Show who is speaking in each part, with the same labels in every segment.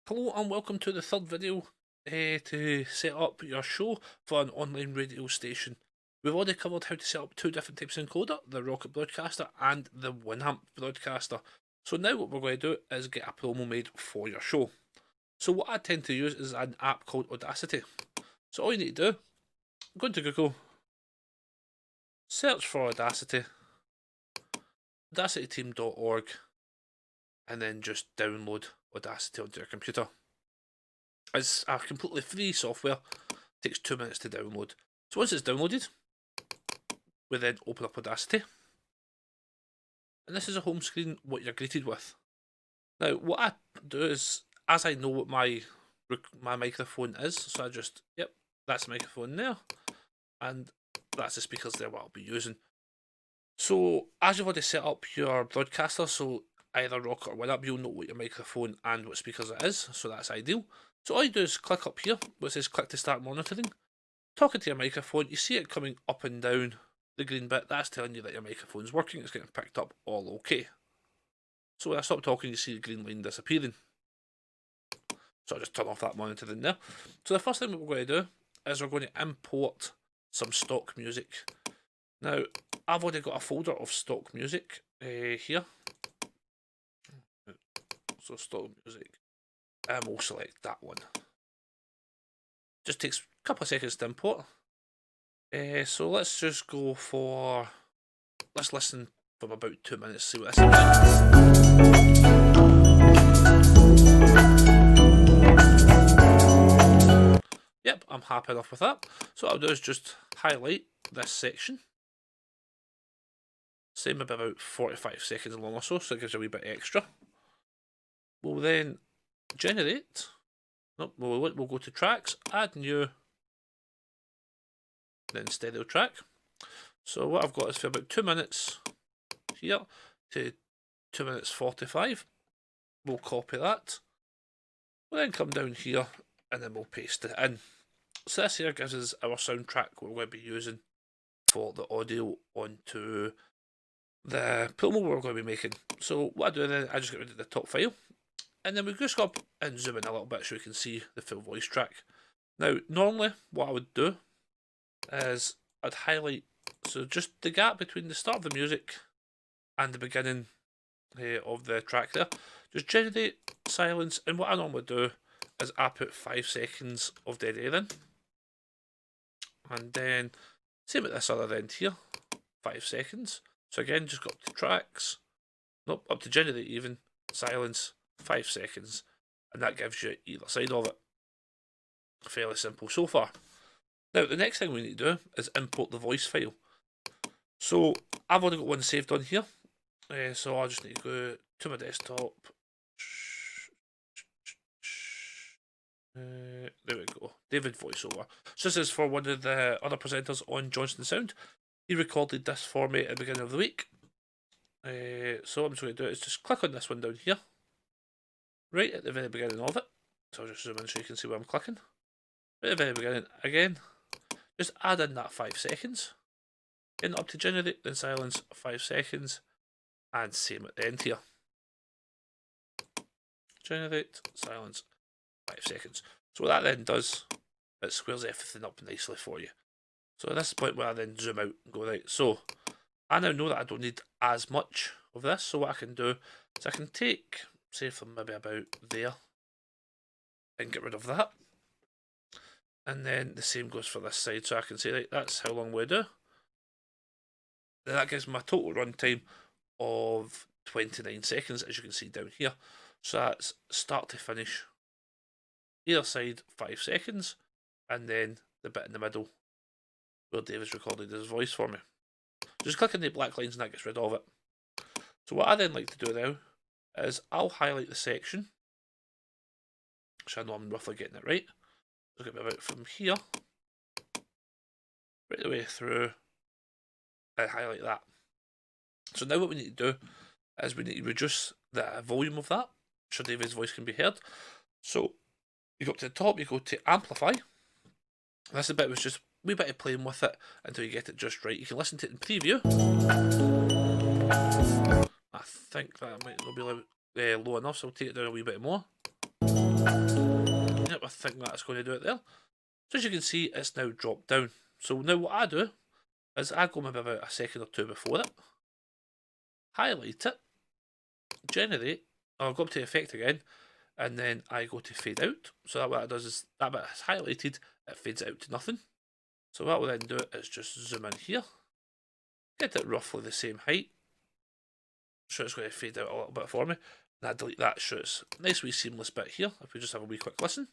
Speaker 1: Hello and welcome to the third video to set up your show for an online radio station. We've already covered how to set up two different types of encoder, the Rocket Broadcaster and the Winamp Broadcaster. So now what we're going to do is get a promo made for your show. So what I tend to use is an app called Audacity. So all you need to do, go into Google, search for Audacity, audacityteam.org, and then just download Audacity onto your computer. It's a completely free software, takes 2 minutes to download. So once it's downloaded, we then open up Audacity. And this is a home screen, what you're greeted with. Now what I do is, as I know what my microphone is, so I just, yep, that's the microphone there, and that's the speakers there what I'll be using. So as you've already set up your broadcaster, so either Rocket or Winamp, you'll know what your microphone and what speakers it is, so that's ideal. So all you do is click up here, where it says click to start monitoring. Talking to your microphone, you see it coming up and down the green bit, that's telling you that your microphone's working, it's getting picked up all okay. So when I stop talking, you see the green line disappearing. So I'll just turn off that monitoring there. So the first thing we're going to do is we're going to import some stock music. Now, I've already got a folder of stock music here. So stock music, and we'll select that one. Just takes a couple of seconds to import. So let's just go for, let's listen for about 2 minutes, see what this is like. Yep, I'm happy enough with that. So what I'll do is just highlight this section. Say maybe about 45 seconds long or so, so it gives you a wee bit extra. We'll then generate, nope, we'll go to tracks, add new, then stereo track. So what I've got is for about 2 minutes here to 2 minutes 45. We'll copy that. We'll then come down here and then we'll paste it in. So this here gives us our soundtrack we're going to be using for the audio onto the promo we're going to be making. So what I do then, I just get rid of the top file. And then we just go up and zoom in a little bit so we can see the full voice track. Now, normally what I would do is I'd highlight, so just the gap between the start of the music and the beginning of the track there. Just generate silence, and what I normally do is I put 5 seconds of dead air in. And then, same at this other end here, 5 seconds. So again, just go up to tracks, nope, up to generate even, silence, 5 seconds, and that gives you either side of it. Fairly simple so far. Now the next thing we need to do is import the voice file. So I've already got one saved on here, so I just need to go to my desktop. There we go, David voiceover. So this is for one of the other presenters on Johnson Sound. He recorded this for me at the beginning of the week. So what I'm just going to do is just click on this one down here, right at the very beginning of it. So I'll just zoom in so you can see where I'm clicking. Right at the very beginning, again, just add in that 5 seconds. Again, up to generate, then silence, 5 seconds, and same at the end here. Generate, silence, 5 seconds. So what that then does, it squares everything up nicely for you. So at this point where I then zoom out and go, right, so I now know that I don't need as much of this, so what I can do is I can take, say from maybe about there, and get rid of that. And then the same goes for this side, so I can say, right, that's how long we do. Then that gives me a total runtime of 29 seconds, as you can see down here. So that's start to finish, either side 5 seconds, and then the bit in the middle where David's recorded his voice for me. Just click on the black lines and that gets rid of it. So what I then like to do now is I'll highlight the section, so I know I'm roughly getting it right. Look at me about from here, right the way through, and highlight that. So now what we need to do is we need to reduce the volume of that, so David's voice can be heard. So you go up to the top, you go to amplify. This bit was just a wee bit of playing with it until you get it just right. You can listen to it in preview. I think that might not be low enough, so I'll take it down a wee bit more. Yep, I think that's going to do it there. So as you can see, it's now dropped down. So now what I do is I go maybe about a second or two before it, highlight it, generate, I'll go up to effect again, and then I go to fade out. So that what it does is that bit is highlighted, it fades out to nothing. So what we'll then do is just zoom in here, get it roughly the same height. So it's going to fade out a little bit for me. And I delete that, so it's a nice wee seamless bit here. If we just have a wee quick listen.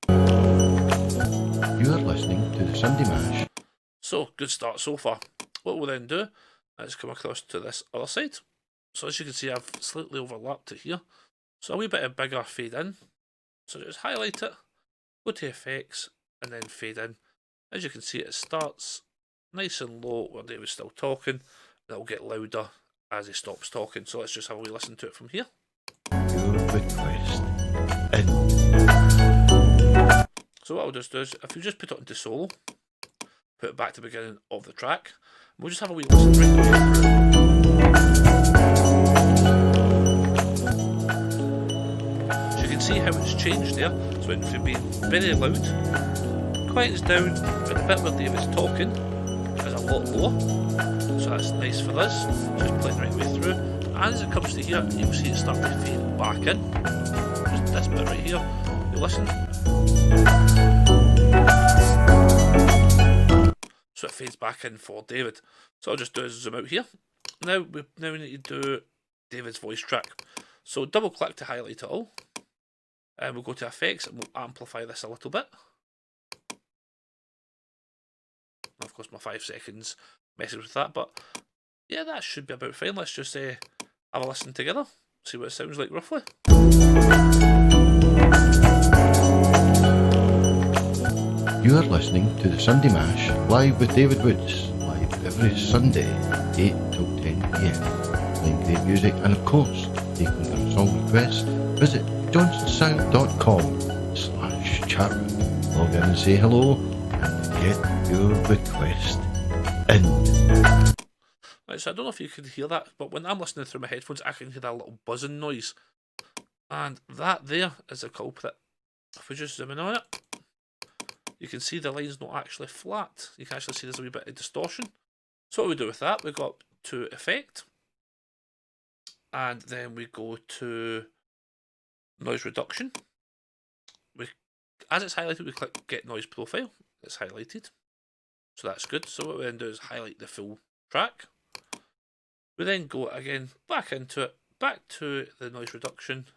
Speaker 2: You are listening to the Sunday Mash.
Speaker 1: So, good start so far. What we'll then do is come across to this other side. So as you can see, I've slightly overlapped it here. So a wee bit of bigger fade in. So just highlight it, go to effects, and then fade in. As you can see, it starts nice and low where David's still talking, and it'll get louder as he stops talking. So let's just have a wee listen to it from here.
Speaker 2: Your request. In.
Speaker 1: So what I'll just do is, if you just put it into solo, put it back to the beginning of the track, we'll just have a wee listen right the way through. So you can see how it's changed there. So it went from being very loud, quiets down, but the bit where David's talking is a lot lower. So that's nice for us. Just playing right the way through. And as it comes to here, you'll see it start to fade back in. Just this bit right here. You listen. So it fades back in for David. So I'll just do is zoom out here. Now we need to do David's voice track. So double click to highlight it all. And we'll go to effects and we'll amplify this a little bit. Of course my 5 seconds messes with that, but yeah, that should be about fine. Let's just have a listen together, see what it sounds like roughly.
Speaker 2: You are listening to the Sunday Mash live with David Woods, live every Sunday, 8 till 10 PM. Playing great music and of course, taking your song requests, visit johnsonsound.com/chatroom. Log in and say hello and get your request in.
Speaker 1: Right, so I don't know if you can hear that, but when I'm listening through my headphones, I can hear that little buzzing noise. And that there is a culprit. If we just zoom in on it, you can see the line's not actually flat. You can actually see there's a wee bit of distortion. So what we do with that, we go up to effect, and then we go to noise reduction. As it's highlighted, we click get noise profile. It's highlighted. So that's good. So what we then do is highlight the full track. We then go again back into it, back to the noise reduction,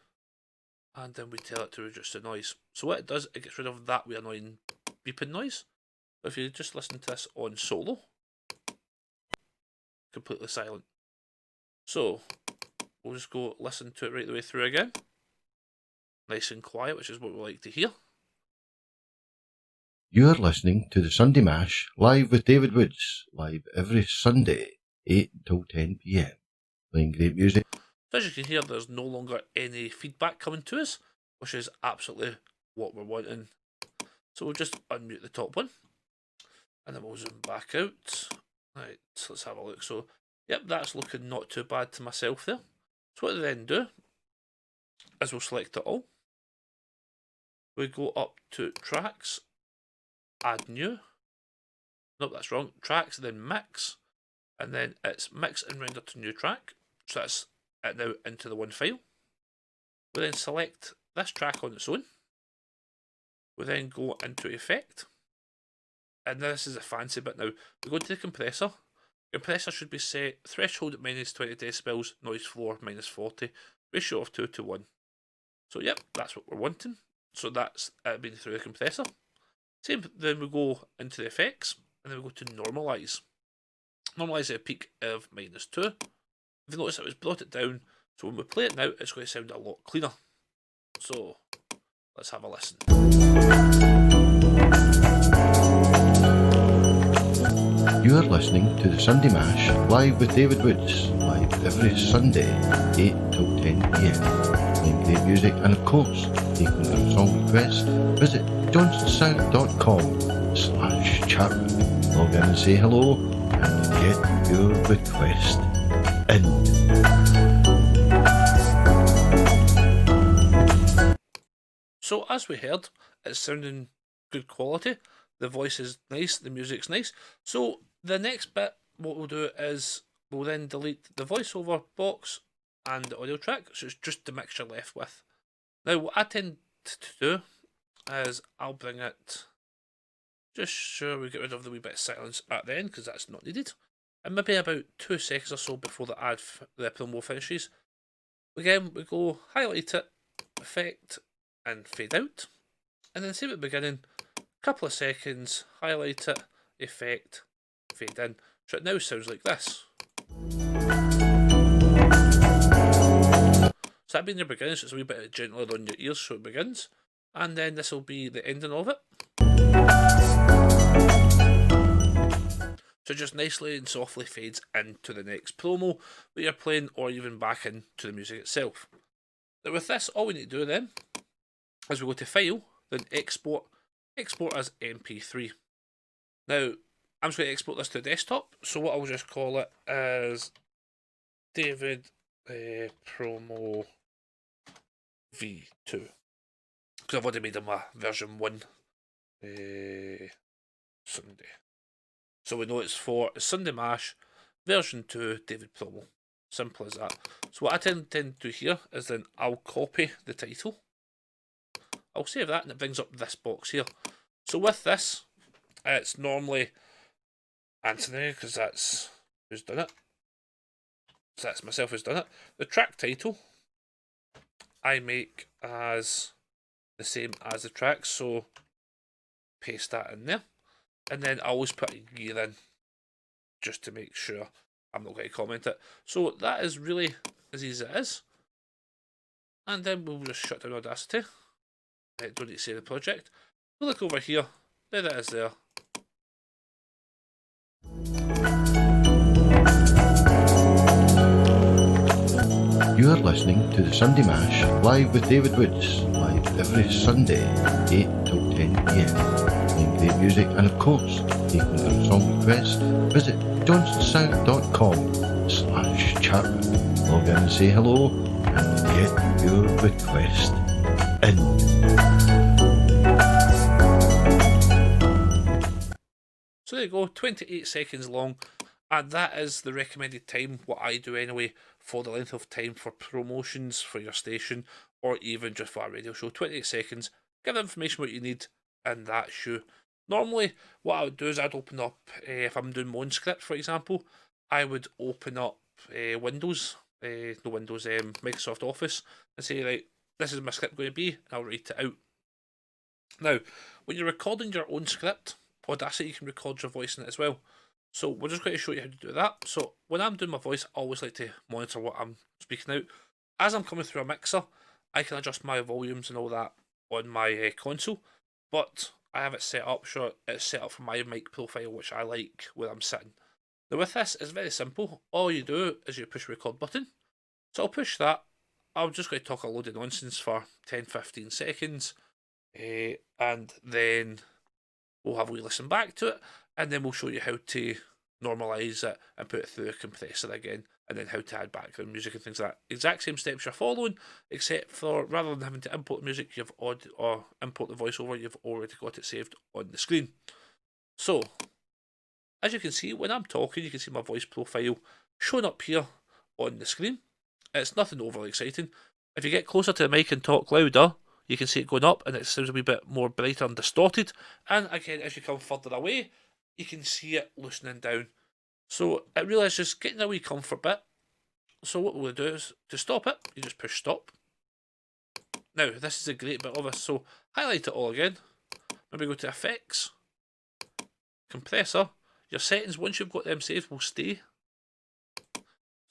Speaker 1: and then we tell it to reduce the noise. So what it does, it gets rid of that wee annoying beeping noise. So if you just listen to this on solo, completely silent. So we'll just go listen to it right the way through again. Nice and quiet, which is what we like to hear.
Speaker 2: You are listening to the Sunday Mash live with David Woods, live every Sunday, 8 till 10 PM. Playing great music.
Speaker 1: So as you can hear, there's no longer any feedback coming to us, which is absolutely what we're wanting. So we'll just unmute the top one, and then we'll zoom back out. Right, so let's have a look. So, yep, that's looking not too bad to myself there. So what we then do is we'll select it all. We go up to tracks, add new. Nope, that's wrong. Tracks, then mix, and then it's mix and render to new track. So that's it now into the one file. We then select this track on its own. We then go into effect, and this is a fancy bit now. We go to the compressor. Compressor should be set threshold at -20 decibels, noise floor -40, ratio of 2 to 1. So yep, that's what we're wanting. So that's been through the compressor. Same, then we go into the effects, and then we go to normalize. Normalize at a peak of -2. If you notice, it was brought it down, so when we play it now, it's going to sound a lot cleaner. So let's have a listen.
Speaker 2: You are listening to the Sunday Mash live with David Woods, live every Sunday, 8 till 10 PM. Playing great music and of course, taking your song requests, visit johnsonsound.com/chatroom. Log in and say hello and get your request in.
Speaker 1: So as we heard, it's sounding good quality. The voice is nice, the music's nice. So the next bit, what we'll do is we'll then delete the voiceover box and the audio track, so it's just the mixture left with. Now what I tend to do is I'll bring it, just sure we get rid of the wee bit of silence at the end because that's not needed, and maybe about 2 seconds or so before the promo finishes. Again, we go highlight it, effect, and fade out, and then same at the beginning, couple of seconds, highlight it, effect, fade in. So it now sounds like this. So that being the beginning, so it's a wee bit gentler on your ears so it begins, and then this will be the ending of it. So it just nicely and softly fades into the next promo that you're playing, or even back into the music itself. Now with this, all we need to do then is we go to File, then Export as MP3. Now, I'm just going to export this to desktop, so what I'll just call it is David Promo V2. Because I've already made him a version 1 Sunday. So we know it's for Sunday Mash version 2 David Promo. Simple as that. So what I tend to do here is then I'll copy the title. I'll save that and it brings up this box here. So with this, it's normally Anthony, because that's who's done it. So that's myself who's done it. The track title I make as the same as the track, so paste that in there. And then I always put a year in, just to make sure I'm not going to comment it. So that is really as easy as it is. And then we'll just shut down Audacity. Don't need to save the project. We'll look over here. There that is there.
Speaker 2: You are listening to the Sunday Mash live with David Woods, live every Sunday, 8 till 10 pm. Playing great music and of course, taking our song requests. Visit johnsonsound.com/chat. Log in and say hello and get your request in.
Speaker 1: So there you go, 28 seconds long, and that is the recommended time, what I do anyway, for the length of time for promotions for your station, or even just for a radio show. 28 seconds, give the information what you need in that show. Normally, what I would do is I'd open up, if I'm doing my own script, for example, I would open up Microsoft Office, and say, right, this is my script going to be, and I'll write it out. Now, when you're recording your own script, Audacity, you can record your voice in it as well. So we're just going to show you how to do that. So when I'm doing my voice, I always like to monitor what I'm speaking out. As I'm coming through a mixer, I can adjust my volumes and all that on my console, but I have it set up, sure, it's set up for my mic profile, which I like where I'm sitting. Now with this, it's very simple. All you do is you push the record button. So I'll push that. I'm just going to talk a load of nonsense for 10-15 seconds, and then we'll have a wee listen back to it, and then we'll show you how to normalise it and put it through a compressor again, and then how to add background music and things like that. Exact same steps you're following, except for rather than having to import the music, or import the voiceover, you've already got it saved on the screen. So, as you can see, when I'm talking, you can see my voice profile showing up here on the screen. It's nothing overly exciting. If you get closer to the mic and talk louder, you can see it going up and it sounds a wee bit more brighter and distorted. And again, as you come further away, you can see it loosening down. So it really is just getting a wee comfort bit. So what we'll do is, to stop it, you just push stop. Now, this is a great bit of us. So highlight it all again. Maybe go to effects, compressor. Your settings, once you've got them saved, will stay.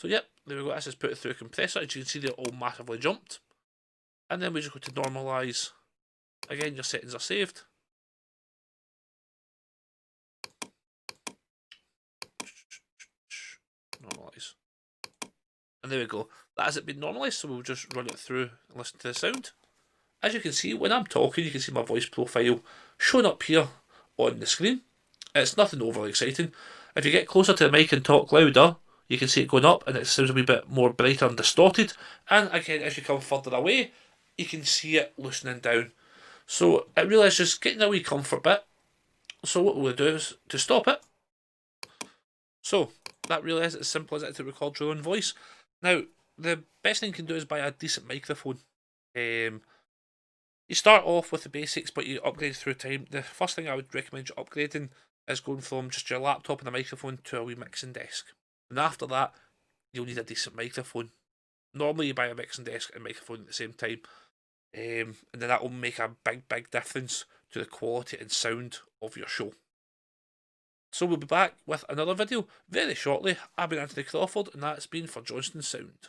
Speaker 1: So yep, there we go. This is put it through a compressor. As you can see, they're all massively jumped. And then we just go to normalise. Again, your settings are saved. Normalise. And there we go. That has it been normalised, so we'll just run it through and listen to the sound. As you can see, when I'm talking, you can see my voice profile showing up here on the screen. It's nothing overly exciting. If you get closer to the mic and talk louder, you can see it going up and it sounds a wee bit more brighter and distorted. And again, as you come further away, you can see it loosening down. So it really is just getting a wee comfort bit. So what we'll do is to stop it. So that really is as simple as it to record your own voice. Now the best thing you can do is buy a decent microphone. You start off with the basics, but you upgrade through time. The first thing I would recommend you upgrading is going from just your laptop and a microphone to a wee mixing desk. And after that, you'll need a decent microphone. Normally, you buy a mixing desk and microphone at the same time, and then that will make a big difference to the quality and sound of your show. So we'll be back with another video very shortly. I've been Anthony Crawford, and that's been for Johnston Sound.